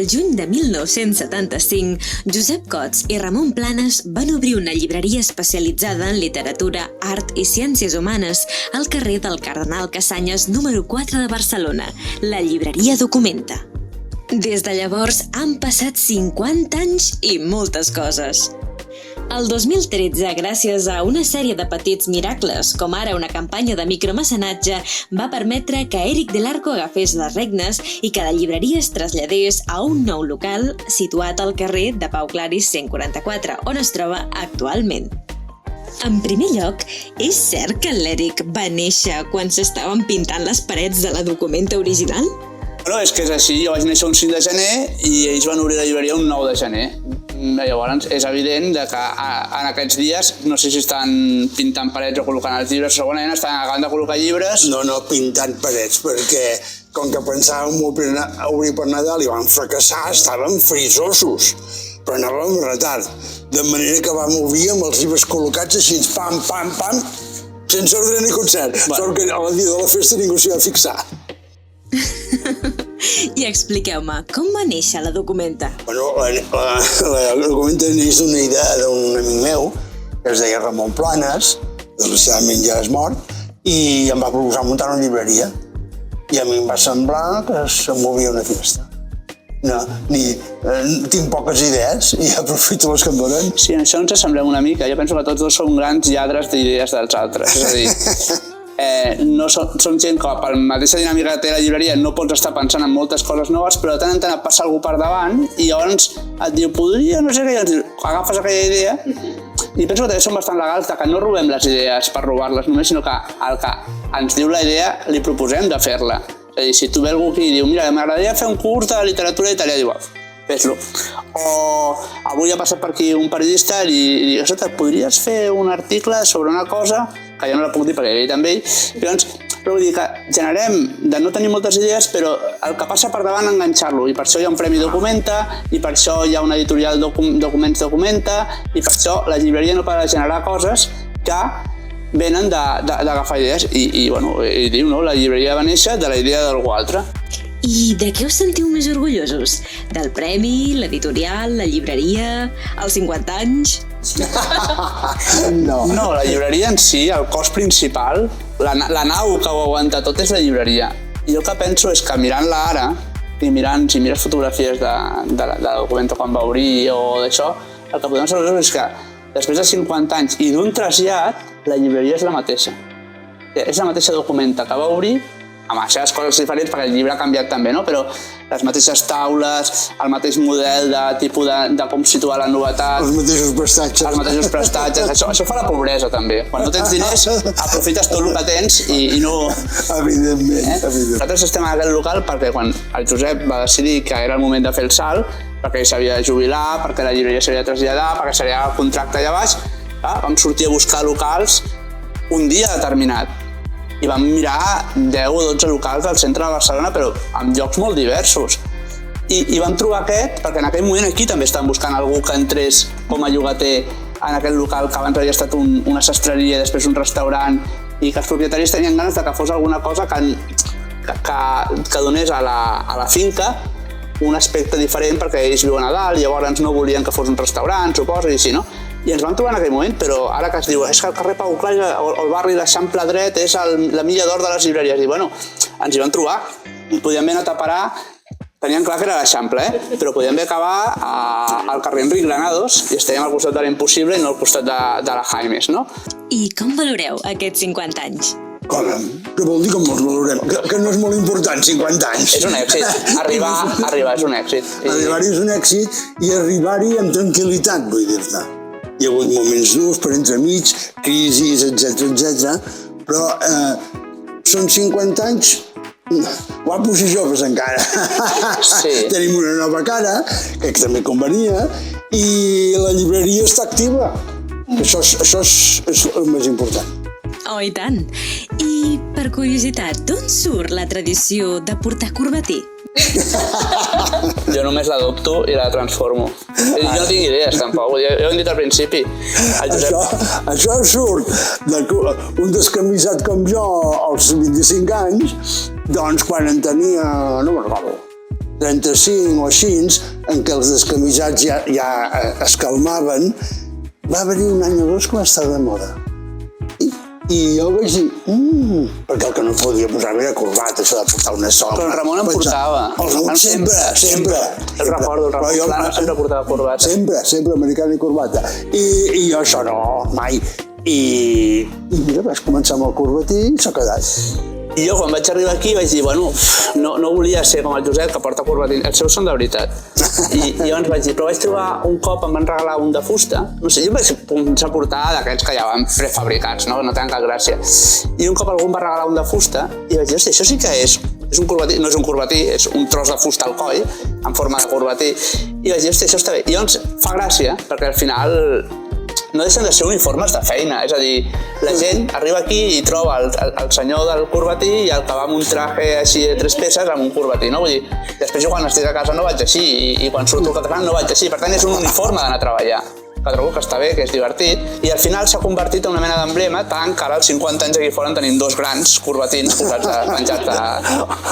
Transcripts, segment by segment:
El juny de 1975, Josep Cots i Ramon Planes van obrir una llibreria especialitzada en literatura, art i ciències humanes al carrer del Cardenal Cassanyes número 4 de Barcelona, la llibreria Documenta. Des de llavors han passat 50 anys i moltes coses. El 2013, gràcies a una sèrie de petits miracles, com ara una campanya de micromecenatge, va permetre que Eric del Arco agafés les regnes i que la llibreria es traslladés a un nou local situat al carrer de Pau Claris 144, on es troba actualment. En primer lloc, és cert que l'Eric va néixer quan s'estaven pintant les parets de la Documenta original? No, és que és així. Jo vaig néixer un 5 de gener i ells van obrir la llibreria un 9 de gener. Llavors és evident que en aquests dies, no sé si estan pintant parets o col·locant els llibres, segurament estan acabant de col·locar llibres. No, pintant parets, perquè com que pensàvem obrir per Nadal i van fracassar, estàvem frisosos, però anàvem amb retard. De manera que vam obrir amb els llibres col·locats així, pam, pam, pam, sense ordre ni concert. Sort que a la dia de la festa ningú s'hi va fixar. I expliqueu-me, com va néixer la Documenta? La Documenta neix d'una idea d'un amic meu, que es deia Ramon Planes, desgraciadament ja és mort, i em va proposar muntar una llibreria. I a mi em va semblar que se'm movia una finestra. Tinc poques idees i aprofito les que em donen. Sí, en això ens assemblem una mica. Jo penso que tots dos som grans lladres d'idees dels altres. És a dir, no som gent que per la mateixa dinàmica que té la llibreria no pots estar pensant en moltes coses noves, però de tant en tant et passa algú per davant i llavors et diu, podria, no sé què, i agafes aquella idea. I penso que també som bastant legals que no robem les idees per robar-les només, sinó que el que ens diu la idea li proposem de fer-la. És a dir, si tu ve algú aquí i diu, mira, m'agradaria fer un curs de literatura italià, diu, fes-lo. O avui ha passat per aquí un periodista i diu, escolta, podries fer un article sobre una cosa que jo no la puc dir perquè he dit amb ell, però vull dir que generem de no tenir moltes idees, però el que passa per davant enganxar-lo, i per això hi ha un Premi Documenta, i per això hi ha una editorial Documents Documenta, i per això la llibreria no para de generar coses que venen d'agafar idees, i diu, no? La llibreria va néixer de la idea d'algú altre. I de què us sentiu més orgullosos? Del premi, l'editorial, la llibreria, els 50 anys? No, la llibreria en si, el cos principal, la nau que ho aguanta tot és la llibreria. I el que penso és que mirant-la ara, i si mires fotografies de la Documenta quan va obrir o d'això, el que podem saber és que després de 50 anys i d'un trasllat, la llibreria és la mateixa. És la mateixa Documenta que va obrir, amb les seves coses diferents, perquè el llibre ha canviat també, no? Però les mateixes taules, el mateix model de tipus de com situar la novetat... Els mateixos prestatges. Això fa la pobresa, també. Quan no tens diners, aprofites tot el que tens i no... Evidentment. Nosaltres estem en aquest local perquè quan el Josep va decidir que era el moment de fer el salt, perquè ell s'havia de jubilar, perquè la llibreria s'havia de traslladar, perquè seria el contracte allà baix, vam sortir a buscar locals un dia determinat. I vam mirar 10 o 12 locals al centre de Barcelona, però amb llocs molt diversos. I vam trobar aquest, perquè en aquell moment aquí també estàvem buscant algú que entrés com a llogater en aquest local que abans havia estat una sastreria i després un restaurant, i que els propietaris tenien ganes de que fos alguna cosa que donés a la finca un aspecte diferent, perquè ells viuen a dalt, llavors no volien que fos un restaurant, suposo, i així, no? I ens vam trobar en aquell moment, però ara que es diu és que el carrer Pau Claris o el barri d'Eixample Dret és la milla d'or de les llibreries. I bueno, ens hi vam trobar. Podíem haver anat a parar, tenien clar que era l'Eixample, però podíem haver acabar al carrer Enric Granados i estàvem al costat de l'Impossible i no al costat de la Jaimes, no? I com valoreu aquests 50 anys? Com? Què vol dir com els valorem? Que no és molt important, 50 anys. És un èxit. Arribar és un èxit. Arribar-hi és un èxit i arribar-hi amb tranquil·litat, vull dir-te. Hi ha hagut moments durs per entremig, crisis, etc. Però són 50 anys guapos i joves encara. Sí. Tenim una nova cara, que també convenia, i la llibreria està activa. Això és el més important. Oh, i tant! I, per curiositat, d'on surt la tradició de portar corbatí? Jo només l'adopto i la transformo. Jo no tinc idees, tampoc. Ja ho hem dit al principi. Això surt d'un descamisat com jo als 25 anys, doncs quan en tenia, no me'n recordo, 35 o així, en què els descamisats ja es calmaven, va venir un any o dos que va estar de moda. I jo vaig dir, perquè el que no podia posar era corbat, això de portar una sola. Però el Ramon em portava. El Ramon sempre. El recordo, el Ramon Plana sempre portava corbata. Sempre, americana i corbata. I jo això no, mai. I mira, vaig començar amb el corbatí i s'ha quedat. I jo, quan vaig arribar aquí, vaig dir, bueno, no volia ser com el Josep, que porta corbatí. Els seus són de veritat. I llavors vaig dir, però vaig trobar un cop, em van regalar un de fusta. No sé, jo vaig començar a portar d'aquests que ja van prefabricats, no tenen cap gràcia. I un cop algú em va regalar un de fusta i vaig dir, hòstia, això sí que és un corbatí, no és un corbatí, és un tros de fusta al coll, en forma de corbatí. I vaig dir, hòstia, això està bé. I llavors fa gràcia, perquè al final no deixen de ser uniformes de feina, és a dir, la gent arriba aquí i troba el senyor del corbatí i el que va amb un traje així de 3 peces amb un corbatí, no? Vull dir, després jo quan estic a casa no vaig així i quan surto al català no vaig així, per tant és un uniforme d'anar a treballar, que trobo que està bé, que és divertit, i al final s'ha convertit en una mena d'emblema, tant que ara als 50 anys aquí fora en tenim 2 grans corbatins penjats a...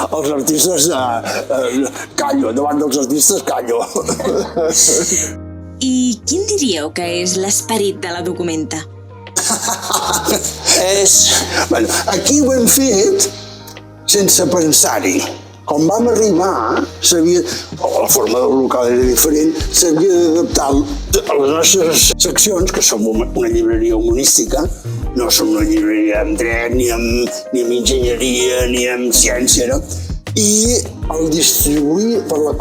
Els artistes, callo, davant dels artistes, callo. I quin diríeu que és l'esperit de la documenta? Bueno, aquí ho hem fet sense pensar-hi. Quan vam arribar, la forma del local era diferent, s'havia d'adaptar a les nostres seccions, que som una llibreria humanística, no som una llibreria en dret, ni en enginyeria, ni en ciència, no? I el distribuir per la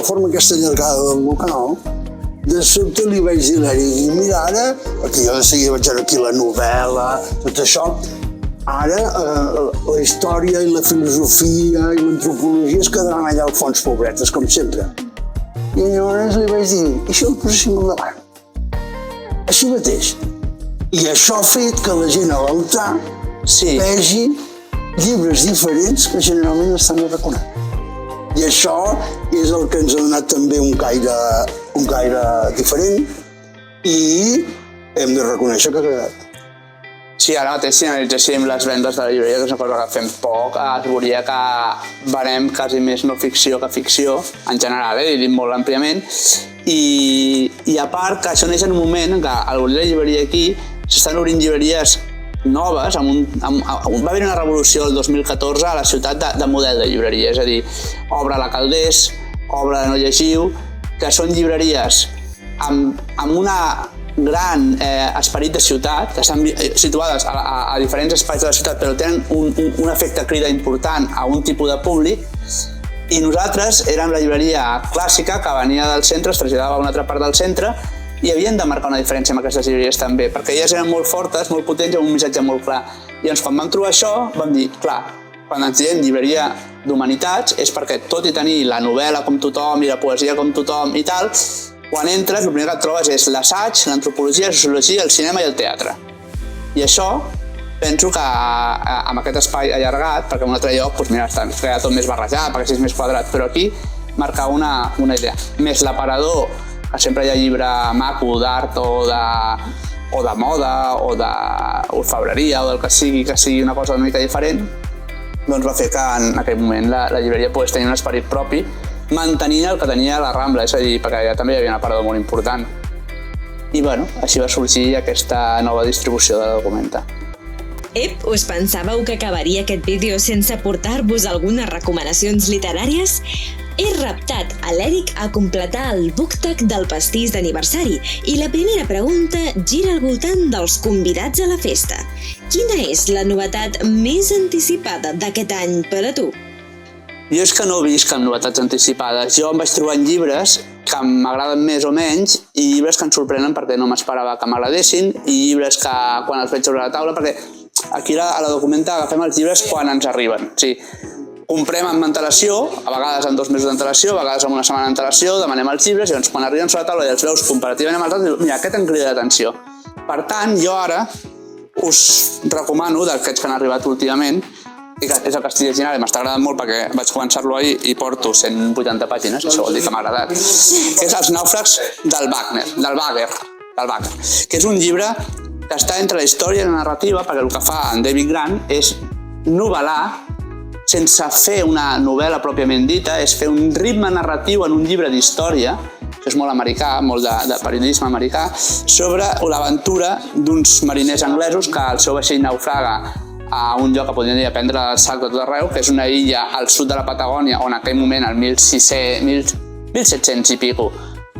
forma aquesta allargada del local, de sobte li vaig dir a l'Eric, mira ara, perquè jo de seguida vaig veure aquí la novel·la, tot això, ara la història i la filosofia i l'antropologia es quedaran allà al fons pobretes, com sempre. I llavors li vaig dir, i això ho poséssim al davant. Així mateix. I això ha fet que la gent a l'altar vegi llibres diferents que generalment estan arraconats. I això és el que ens ha donat també un caire diferent i hem de reconèixer que ha agradat. Sí, ara mateix si analitzéssim les vendes de la llibreria, que és una cosa que fem poc, es veuria que venem quasi més no ficció que ficció, en general, i dit molt àmpliament, i a part que això neix en un moment en què al obrir la llibreria aquí s'estan obrint llibreries noves, va haver una revolució el 2014 a la ciutat de model de llibreria, és a dir, obre la Calders, obre la No Llegiu, que són llibreries amb una gran esperit de ciutat, que estan situades a diferents espais de la ciutat, però tenen un efecte crida important a un tipus de públic, i nosaltres érem la llibreria clàssica que venia del centre, es traslladava a una altra part del centre, i havien de marcar una diferència amb aquestes llibreries també, perquè elles eren molt fortes, molt potents i amb un missatge molt clar. I llavors, quan vam trobar això, vam dir, clar, quan ens diem llibreria d'humanitats és perquè tot i tenir la novel·la com tothom i la poesia com tothom i tal, quan entres, el primer que et trobes és l'assaig, l'antropologia, la sociologia, el cinema i el teatre. I això, penso que amb aquest espai allargat, perquè en un altre lloc, doncs mira, està tot més barrejat, perquè és més quadrat, però aquí marcar una idea. Més l'aparador, que sempre hi ha llibre maco d'art o de moda o d'orfebreria o del que sigui una cosa una mica diferent, doncs va fer que en aquell moment la llibreria pogués tenir un esperit propi, mantenint el que tenia la Rambla, és a dir, perquè allà també hi havia un aparador molt important. I bueno, així va sorgir aquesta nova distribució de la documenta. Us pensàveu que acabaria aquest vídeo sense portar-vos algunes recomanacions literàries? He reptat a l'Eric a completar el book-tag del pastís d'aniversari i la primera pregunta gira al voltant dels convidats a la festa. Quina és la novetat més anticipada d'aquest any per a tu? Jo és que no visc amb novetats anticipades. Jo em vaig trobant llibres que m'agraden més o menys i llibres que em sorprenen perquè no m'esperava que m'agradessin i llibres que quan els veig sobre la taula, perquè aquí a la documenta agafem els llibres quan ens arriben. Sí, comprem amb antelació, a vegades amb 2 mesos d'antelació, a vegades amb una setmana d'antelació, demanem els llibres i doncs quan arriben sobre la taula i els veus comparativament amb els altres, mira, aquest em crida l'atenció. Per tant, jo ara us recomano d'aquests que han arribat últimament, i que és el que estic llegint ara, m'està agradant molt perquè vaig començar-lo ahir i porto 180 pàgines, això vol dir que m'ha agradat, que és Els nàufrags del Wagner, que és un llibre que està entre la història i la narrativa, perquè el que fa en David Grant és novel·lar sense fer una novel·la pròpiament dita, és fer un ritme narratiu en un llibre d'història, que és molt americà, molt de periodisme americà, sobre l'aventura d'uns mariners anglesos que el seu vaixell naufraga a un lloc que podríem dir a prendre el sac de tot arreu, que és una illa al sud de la Patagònia, on en aquell moment, al 1700 i pico,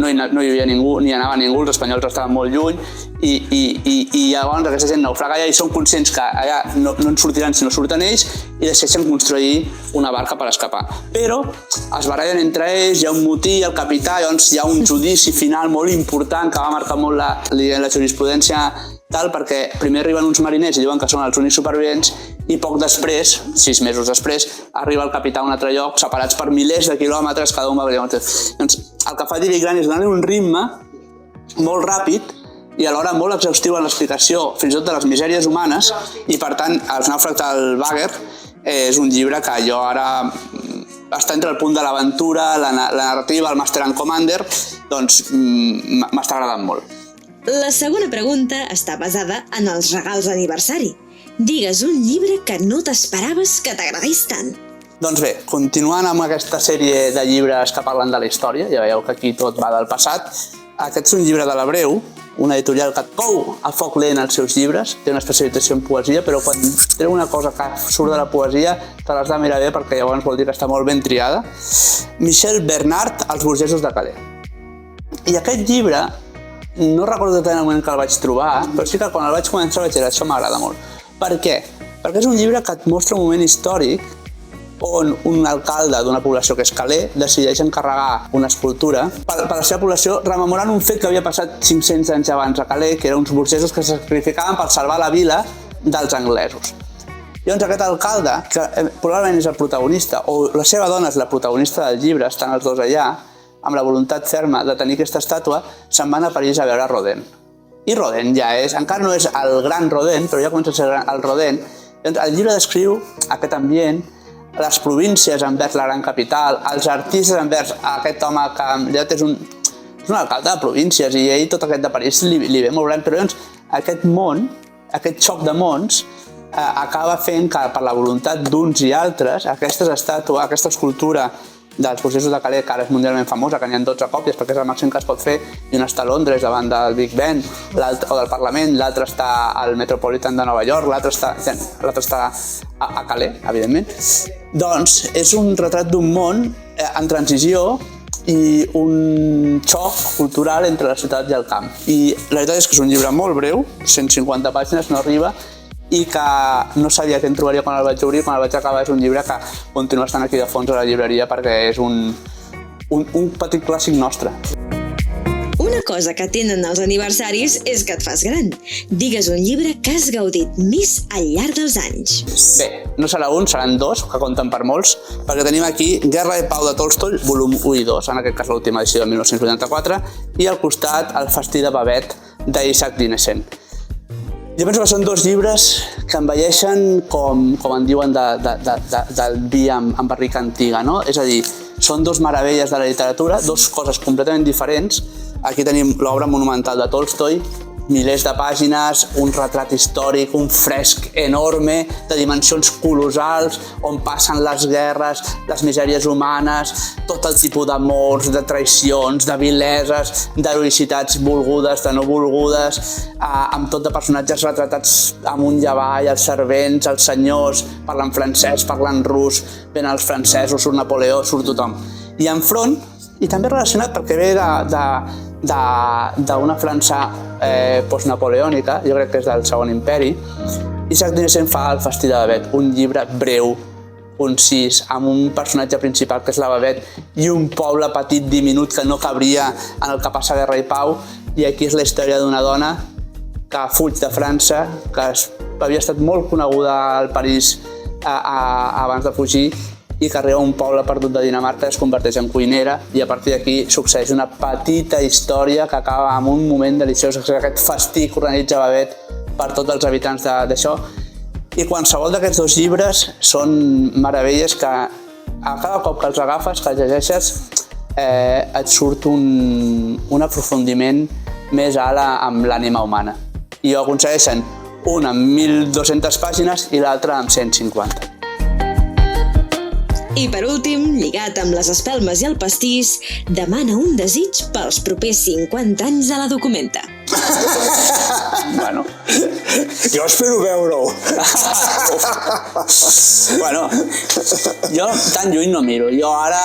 no hi havia ningú, ni anava ningú, els espanyols estaven molt lluny, i llavors aquesta gent naufraga allà i són conscients que allà no en sortiran si no surten ells i decideixen construir una barca per escapar. Però es barallen entre ells, hi ha un motí, el capità, llavors hi ha un judici final molt important que va marcar molt la jurisprudència tal, perquè primer arriben uns mariners i diuen que són els únics supervivents i poc després, 6 mesos després, arriba el capità a un altre lloc, separats per milers de quilòmetres, cada un va... Doncs el que fa Diri Grant és donar-li un ritme molt ràpid i alhora molt exhaustiu en l'explicació, fins i tot de les misèries humanes, i per tant, Els nàufrags del Bagger és un llibre que jo ara està entre el punt de l'aventura, la narrativa, el Master and Commander, doncs m'està agradant molt. La segona pregunta està basada en els regals d'aniversari. Digues un llibre que no t'esperaves que t'agradés tant. Doncs bé, continuant amb aquesta sèrie de llibres que parlen de la història, ja veieu que aquí tot va del passat, aquest és un llibre de l'Hebreu, una editorial que et cou a foc lent els seus llibres, té una especialització en poesia, però quan treu una cosa que surt de la poesia te l'has de mirar bé perquè llavors vol dir que està molt ben triada. Michel Bernard, Els burgesos de Calais. I aquest llibre, no recordo exactament el moment que el vaig trobar, però sí que quan el vaig començar vaig dir això m'agrada molt. Per què? Perquè és un llibre que et mostra un moment històric on un alcalde d'una població que és Calais decideix encarregar una escultura per la seva població, rememorant un fet que havia passat 500 anys abans a Calais, que eren uns burgesos que se sacrificaven per salvar la vila dels anglesos. Llavors aquest alcalde, que probablement és el protagonista, o la seva dona és la protagonista del llibre, estan els dos allà, amb la voluntat ferma de tenir aquesta estàtua, se'n van a París a veure Rodin. I Rodin ja és, encara no és el gran Rodin, però ja comença a ser el Rodin. El llibre descriu aquest ambient, les províncies envers la gran capital, els artistes envers aquest home que és un alcalde de províncies i ell tot aquest de París li ve molt gran, però llavors aquest món, aquest xoc de mons, acaba fent que per la voluntat d'uns i altres, aquesta estàtua, aquesta escultura dels burgesos de Calais, que ara és mundialment famosa, que n'hi ha 12 còpies perquè és el màxim que es pot fer, i una està a Londres davant del Big Ben o del Parlament, l'altra està al Metropolitan de Nova York, l'altra està a Calais, evidentment. Doncs és un retrat d'un món en transició i un xoc cultural entre la ciutat i el camp. I la veritat és que és un llibre molt breu, 150 pàgines, no arriba, i que no sabia què en trobaria quan el vaig obrir. Quan el vaig acabar és un llibre que continua estant aquí de fons a la llibreria perquè és un petit clàssic nostre. Una cosa que tenen els aniversaris és que et fas gran. Digues un llibre que has gaudit més al llarg dels anys. Bé, no serà un, seran dos, que compten per molts, perquè tenim aquí Guerra de Pau de Tolstoi, volum 1 i 2, en aquest cas l'última edició de 1984, i al costat El festí de Babet d'Isaac Dinesen. Jo penso que són dos llibres que envelleixen com en diuen del vi amb barrica antiga, no? És a dir, són dos meravelles de la literatura, dos coses completament diferents. Aquí tenim l'obra monumental de Tolstoi, milers de pàgines, un retrat històric, un fresc enorme, de dimensions colossals, on passen les guerres, les misèries humanes, tot el tipus d'amors, de traïcions, de vileses, d'heroïcitats volgudes, de no volgudes, amb tot de personatges retratats amunt i avall, els servents, els senyors, parlen francès, parlen rus, venen els francesos, surt Napoleó, surt tothom. I enfront, i també relacionat perquè ve d'una França postnapoleònica, jo crec que és del Segon Imperi, Isaac Dinesen fa El festí de Babet, un llibre breu, concís, amb un personatge principal que és la Babet i un poble petit, diminut, que no cabria en el que passa Guerra i Pau, i aquí és la història d'una dona que fuig de França, que havia estat molt coneguda al París abans de fugir, i que arriba a un poble perdut de Dinamarca, es converteix en cuinera, i a partir d'aquí succeeix una petita història que acaba amb un moment deliciós, aquest festí que organitza Babet per tots els habitants d'això. I qualsevol d'aquests dos llibres són meravelles que a cada cop que els agafes, que els llegeixes, et surt un aprofundiment més alt amb l'ànima humana. I ho aconsegueixen un amb 1.200 pàgines i l'altre amb 150. I per últim, lligat amb les espelmes i el pastís, demana un desig pels propers 50 anys de la Documenta. Bueno. Jo espero veure-ho. Bueno, jo tan lluny no miro. Jo ara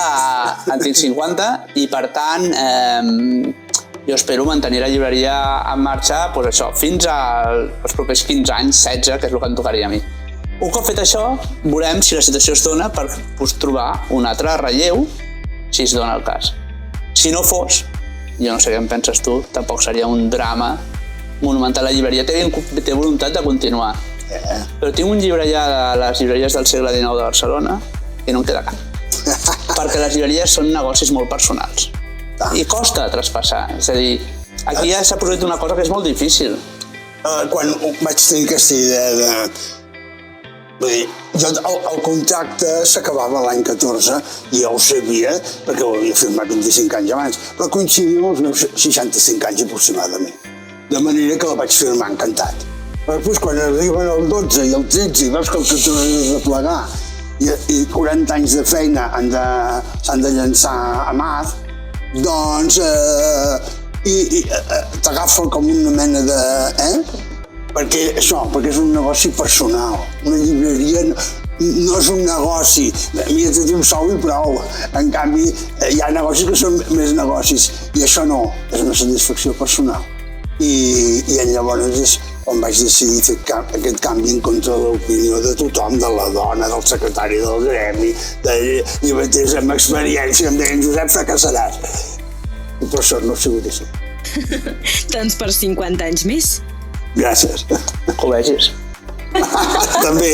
en tinc 50 i per tant jo espero mantenir la llibreria en marxa doncs això, fins als propers 15 anys, 16, que és el que em tocaria a mi. Un cop fet això, veurem si la situació es dona per trobar un altre relleu, si es dona el cas. Si no fos, jo no sé què en penses tu, tampoc seria un drama monumental. La llibreria té voluntat de continuar. Però tinc un llibre ja de les llibreries del segle XIX de Barcelona i no em queda cap. Perquè les llibreries són negocis molt personals. I costa traspassar. És a dir, aquí ja s'ha produït una cosa que és molt difícil. Quan vaig tenir aquesta idea de... Vull dir, el contracte s'acabava l'any 14 i jo ho sabia perquè ho havia firmat 25 anys abans, però coincidia amb els meus 65 anys aproximadament. De manera que la vaig firmar encantat. Però després, quan arriben el 12 i el 13 i veus que el 14 has de plegar i 40 anys de feina s'han de llançar a mar, doncs t'agafa com una mena de... Perquè és un negoci personal. Una llibreria no és un negoci. Mira, té un sou i prou. En canvi, hi ha negocis que són més negocis. I això no, és una satisfacció personal. I llavors és on vaig decidir fer aquest canvi en contra de l'opinió de tothom, de la dona, del secretari del gremi, de llibreters amb experiència, em deien, Josep, fracassaràs. I per sort no ha sigut així. Doncs per 50 anys més. Gràcies. Que ho vegis. També.